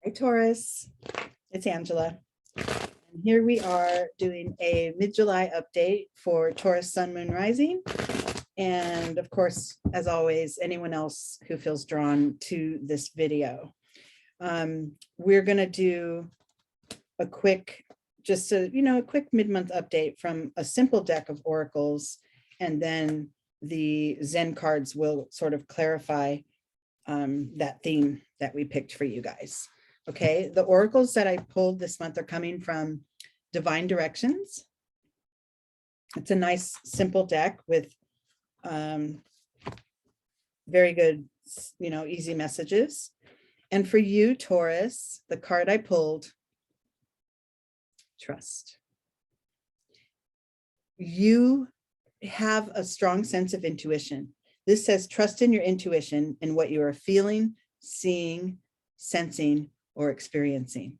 Hi, Taurus. It's Angela. And here we are doing a mid-July update for Taurus Sun, Moon, Rising. And of course, as always, anyone else who feels drawn to this video. We're going to do a quick, a quick mid-month update from a simple deck of oracles. And then the Zen cards will sort of clarify that theme that we picked for you guys. Okay, the oracles that I pulled this month are coming from Divine Directions. It's a nice, simple deck with very good, easy messages. And for you, Taurus, the card I pulled, trust. You have a strong sense of intuition. This says trust in your intuition and what you are feeling, seeing, sensing, or experiencing.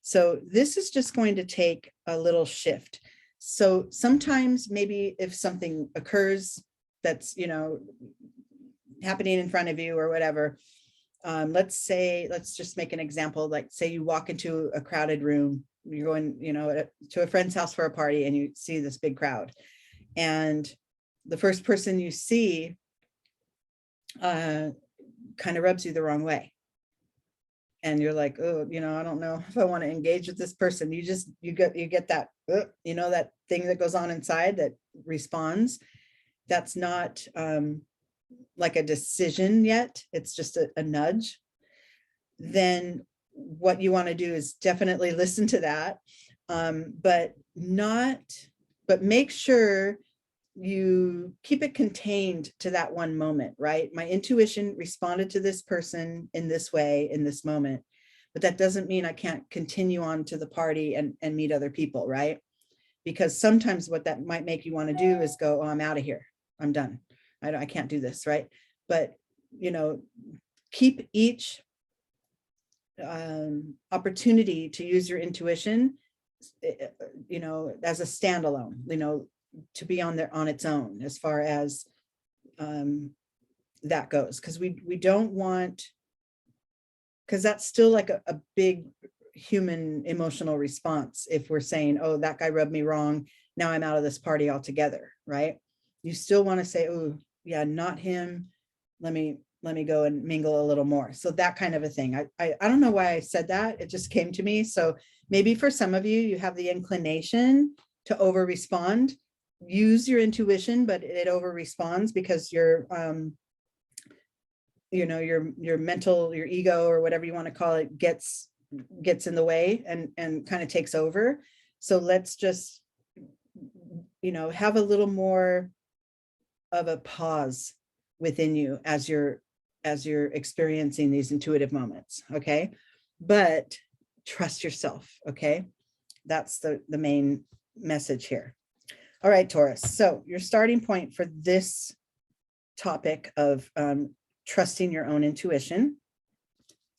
So this is just going to take a little shift. So sometimes maybe if something occurs that's, happening in front of you or whatever, let's just make an example, like say you walk into a crowded room, you're going, to a friend's house for a party and you see this big crowd. And the first person you see kind of rubs you the wrong way. And you're like, oh, I don't know if I want to engage with this person. You get that, that thing that goes on inside that responds. That's not like a decision yet. It's just a nudge. Then what you want to do is definitely listen to that, but make sure you keep it contained to that one moment, right? My intuition responded to this person in this way, in this moment, but that doesn't mean I can't continue on to the party and meet other people, right? Because sometimes what that might make you want to do is go, oh, I'm out of here. I'm done. I can't do this, right? But, keep each opportunity to use your intuition, as a standalone, to be on its own as far as that goes, because we don't want, because that's still like a big human emotional response if we're saying, oh, that guy rubbed me wrong, now I'm out of this party altogether, right? You still want to say, oh yeah, not him, let me go and mingle a little more. So that kind of a thing. I don't know why I said that, it just came to me. So maybe for some of you, you have the inclination to over respond. Use your intuition, but it over responds because your mental, your ego, or whatever you want to call it, gets in the way and kind of takes over. So let's just have a little more of a pause within you as you're experiencing these intuitive moments. Okay, but trust yourself. Okay, that's the main message here. All right, Taurus. So your starting point for this topic of trusting your own intuition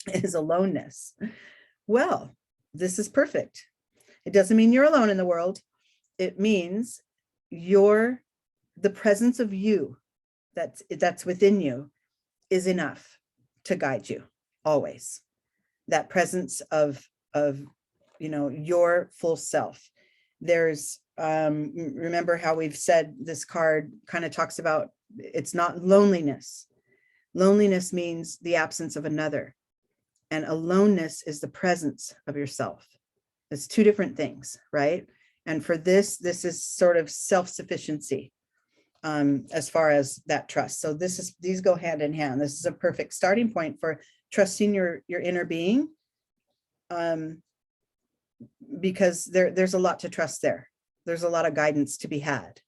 is aloneness. Well, this is perfect. It doesn't mean you're alone in the world. It means the presence of you that's within you is enough to guide you always. That presence of your full self. There's remember how we've said this card kind of talks about, it's not loneliness. Loneliness means the absence of another, and aloneness is the presence of yourself. It's two different things, right? And for this is sort of self-sufficiency as far as that trust. So these go hand in hand. This is a perfect starting point for trusting your inner being, because there's a lot to trust there. There's a lot of guidance to be had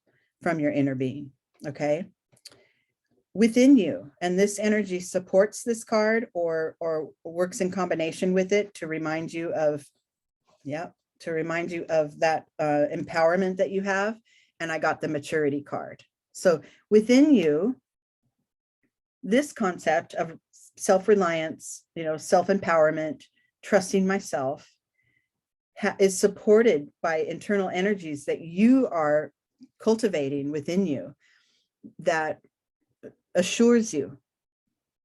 from your inner being, okay? Within you, and this energy supports this card or works in combination with it to remind you of, that empowerment that you have. And I got the maturity card. So within you, this concept of self-reliance, self-empowerment, trusting myself, is supported by internal energies that you are cultivating within you that assures you,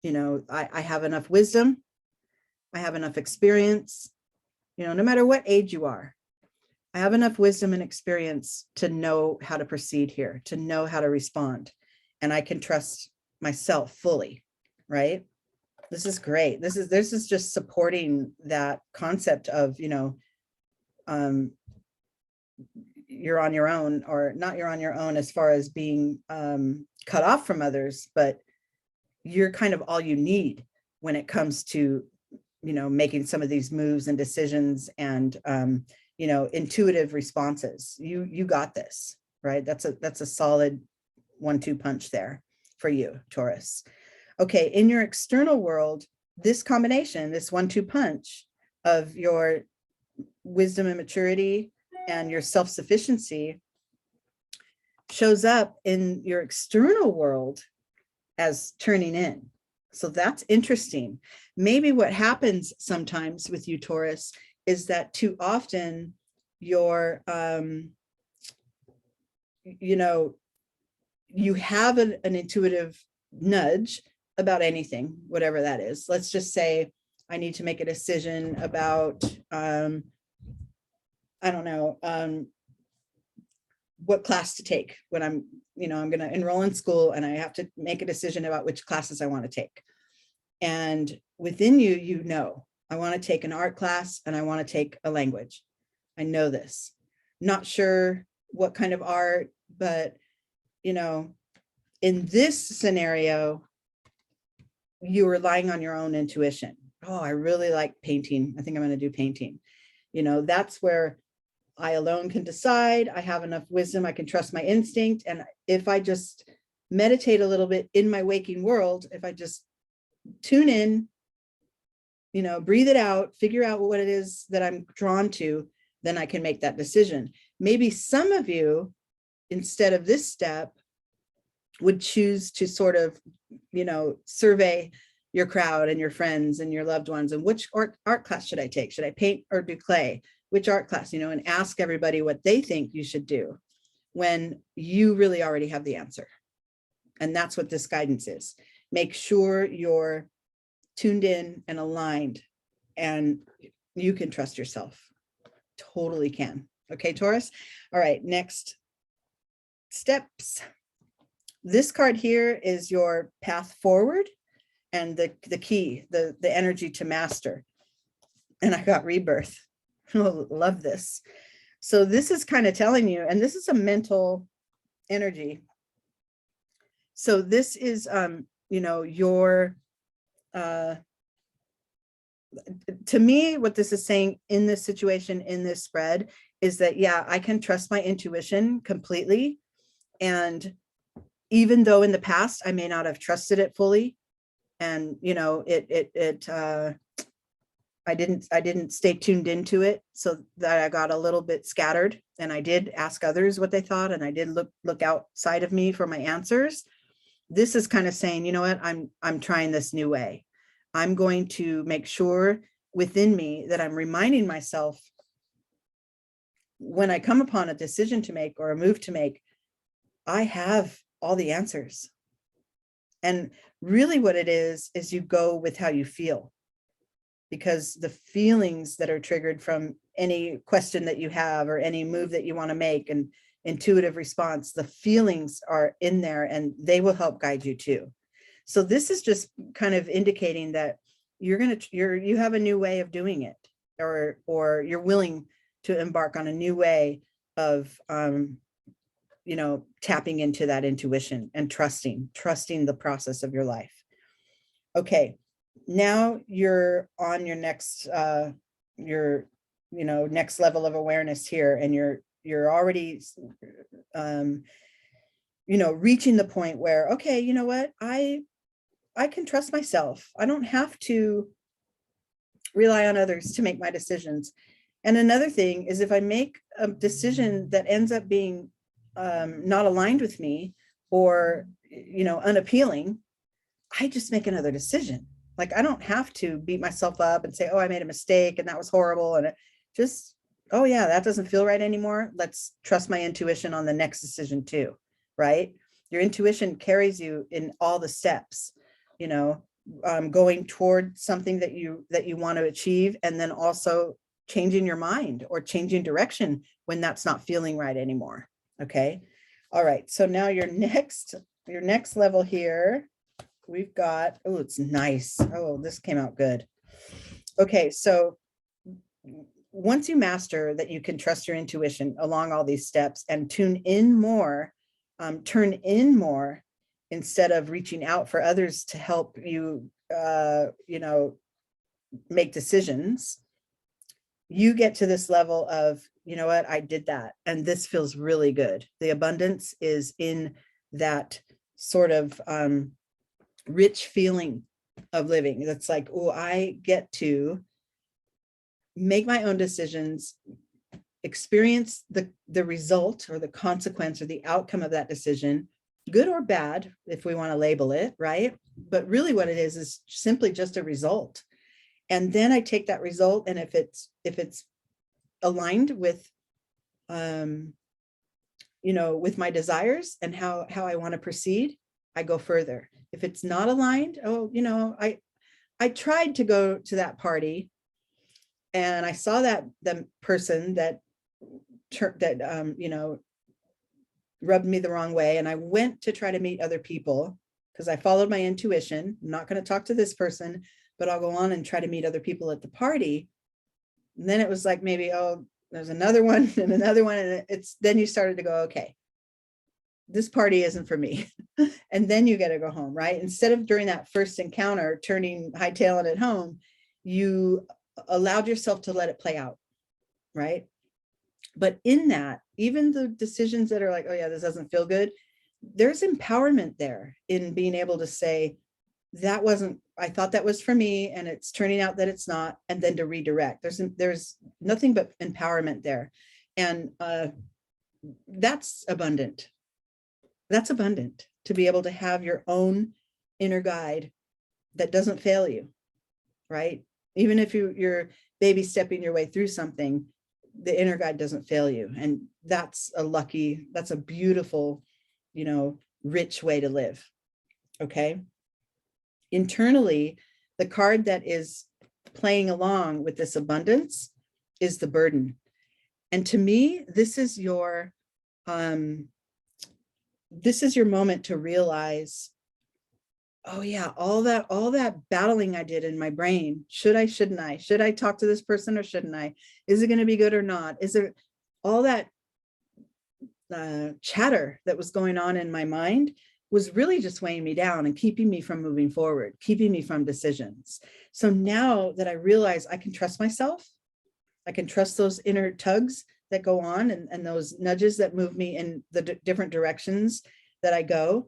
I have enough wisdom, I have enough experience, no matter what age you are. I have enough wisdom and experience to know how to proceed here, to know how to respond. And I can trust myself fully, right? This is great. This is just supporting that concept of, you're on your own, or not you're on your own as far as being cut off from others, but you're kind of all you need when it comes to, making some of these moves and decisions and, intuitive responses. You got this, right? That's a solid 1-2 punch there for you, Taurus. Okay, in your external world, this combination, this 1-2 punch of your wisdom and maturity and your self-sufficiency shows up in your external world as turning in. So that's interesting. Maybe what happens sometimes with you, Taurus, is that too often you're, you have an intuitive nudge about anything, whatever that is. Let's just say I need to make a decision about, I don't know, what class to take when I'm going to enroll in school, and I have to make a decision about which classes I want to take. And within you, I want to take an art class and I want to take a language. I know this. Not sure what kind of art, but, in this scenario, you're relying on your own intuition. Oh, I really like painting. I think I'm going to do painting. That's where I alone can decide. I have enough wisdom. I can trust my instinct. And if I just meditate a little bit in my waking world, if I just tune in, breathe it out, figure out what it is that I'm drawn to, then I can make that decision. Maybe some of you, instead of this step, would choose to sort of, survey your crowd and your friends and your loved ones. And which art class should I take? Should I paint or do clay? Which art class, and ask everybody what they think you should do when you really already have the answer. And that's what this guidance is. Make sure you're tuned in and aligned, and you can trust yourself. Totally can. Okay, Taurus. All right, next steps. This card here is your path forward and the key, the energy to master. And I got rebirth. Oh, love this. So this is kind of telling you, and this is a mental energy. So this is, your, to me, what this is saying in this situation, in this spread, is that, yeah, I can trust my intuition completely. And even though in the past, I may not have trusted it fully, and, I didn't stay tuned into it, so that I got a little bit scattered, and I did ask others what they thought, and I did look outside of me for my answers. This is kind of saying, you know what, I'm trying this new way. I'm going to make sure within me that I'm reminding myself when I come upon a decision to make or a move to make, I have all the answers. And really what it is you go with how you feel. Because the feelings that are triggered from any question that you have or any move that you want to make, and intuitive response, the feelings are in there and they will help guide you too. So this is just kind of indicating that you have a new way of doing it, or you're willing to embark on a new way of, tapping into that intuition and trusting the process of your life. Okay. Now you're on your next, next level of awareness here, and you're already, reaching the point where, okay, you know what, I can trust myself. I don't have to rely on others to make my decisions. And another thing is, if I make a decision that ends up being not aligned with me, or, unappealing, I just make another decision. Like, I don't have to beat myself up and say, oh, I made a mistake and that was horrible. And it just, oh yeah, that doesn't feel right anymore. Let's trust my intuition on the next decision too, right? Your intuition carries you in all the steps. going toward something that you want to achieve, and then also changing your mind or changing direction when that's not feeling right anymore. Okay. All right. So now your next level here, we've got, oh, it's nice. Oh, this came out good. Okay. So once you master that, you can trust your intuition along all these steps and tune in more, turn in more, instead of reaching out for others to help you, make decisions. You get to this level of, you know what, I did that, and this feels really good. The abundance is in that sort of rich feeling of living. That's like, oh, I get to make my own decisions, experience the result or the consequence or the outcome of that decision, good or bad, if we want to label it, right? But really what it is simply just a result. And then I take that result, and if it's aligned with, with my desires and how I want to proceed, I go further. If it's not aligned, I tried to go to that party, and I saw that the person that rubbed me the wrong way, and I went to try to meet other people because I followed my intuition. I'm not going to talk to this person, but I'll go on and try to meet other people at the party. And then it was like, maybe, oh, there's another one and another one. And then you started to go, okay, this party isn't for me. And then you get to go home, right? Instead of during that first encounter, turning hightailing it home, you allowed yourself to let it play out, right? But in that, even the decisions that are like, oh yeah, this doesn't feel good, there's empowerment there in being able to say, I thought that was for me, and it's turning out that it's not, and then to redirect. There's nothing but empowerment there. And that's abundant. That's abundant, to be able to have your own inner guide that doesn't fail you, right? Even if you're baby stepping your way through something, the inner guide doesn't fail you. And that's a beautiful, rich way to live. Okay. Internally, the card that is playing along with this abundance is the burden. And to me, this is your moment to realize, oh yeah, all that battling I did in my brain. Shouldn't I? Should I talk to this person or shouldn't I? Is it going to be good or not? Is there all that chatter that was going on in my mind was really just weighing me down and keeping me from moving forward, keeping me from decisions. So now that I realize I can trust myself, I can trust those inner tugs that go on and those nudges that move me in the different directions that I go.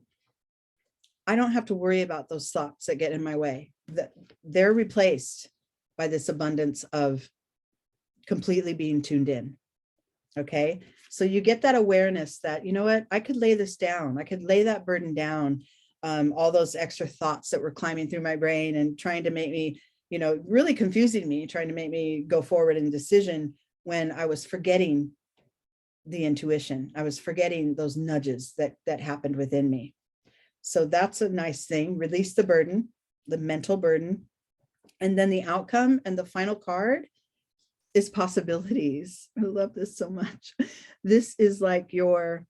I don't have to worry about those thoughts that get in my way. That they're replaced by this abundance of completely being tuned in. Okay. So you get that awareness that, you know what, I could lay this down. I could lay that burden down. All those extra thoughts that were climbing through my brain and trying to make me, really confusing me, trying to make me go forward in decision, when I was forgetting the intuition. I was forgetting those nudges that happened within me. So that's a nice thing. Release the burden, the mental burden. And then the outcome and the final card is possibilities. I love this so much. This is like your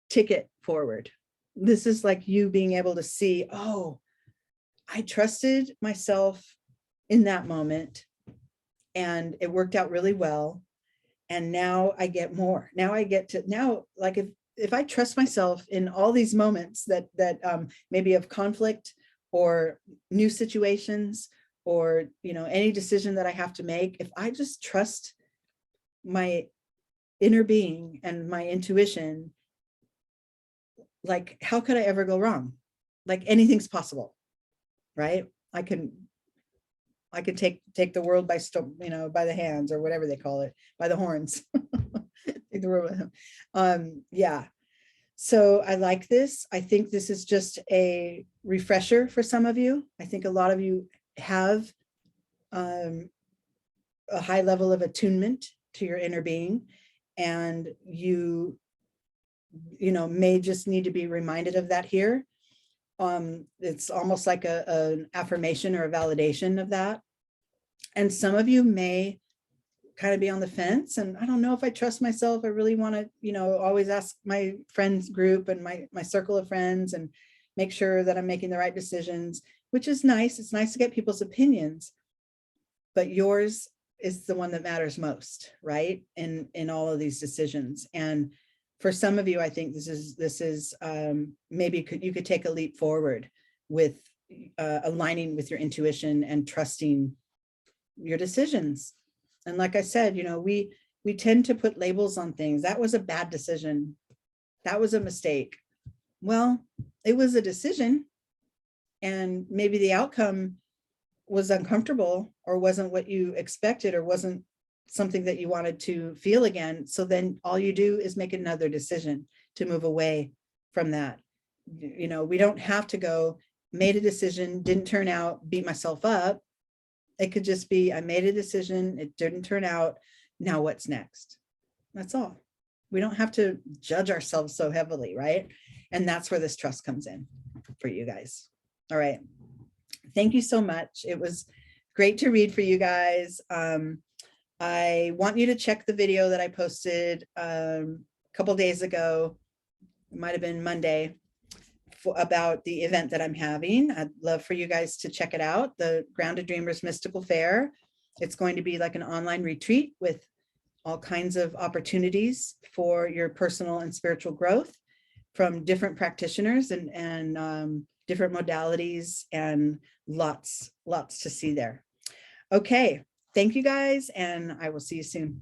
ticket forward. This is like you being able to see, oh, I trusted myself in that moment and it worked out really well. And now I get more. Now I get to, like if I trust myself in all these moments that maybe of conflict or new situations, or, any decision that I have to make, if I just trust my inner being and my intuition, like, how could I ever go wrong? Like, anything's possible, right? I can take the world by the hands, or whatever they call it, by the horns. Take the world. Yeah. So I like this. I think this is just a refresher for some of you. I think a lot of you have a high level of attunement to your inner being, and you may just need to be reminded of that here. It's almost like an affirmation or a validation of that. And some of you may kind of be on the fence, and I don't know if I trust myself. I really want to, you know, always ask my friends group and my circle of friends and make sure that I'm making the right decisions, which is nice. It's nice to get people's opinions, but yours is the one that matters most, right? In all of these decisions. And for some of you, I think this is maybe you could take a leap forward with aligning with your intuition and trusting your decisions. And like I said, you know, we tend to put labels on things. That was a bad decision. That was a mistake. Well, it was a decision, and maybe the outcome was uncomfortable or wasn't what you expected or wasn't something that you wanted to feel again. So then all you do is make another decision to move away from that. You know, we don't have to go, made a decision, didn't turn out, beat myself up. It could just be, I made a decision, it didn't turn out, now what's next? That's all. We don't have to judge ourselves so heavily, right? And that's where this trust comes in for you guys. All right. Thank you so much. It was great to read for you guys. I want you to check the video that I posted a couple days ago. It might have been Monday, about the event that I'm having. I'd love for you guys to check it out, the Grounded Dreamers Mystical Fair. It's going to be like an online retreat with all kinds of opportunities for your personal and spiritual growth from different practitioners and different modalities, and lots to see there. Okay, thank you guys, and I will see you soon.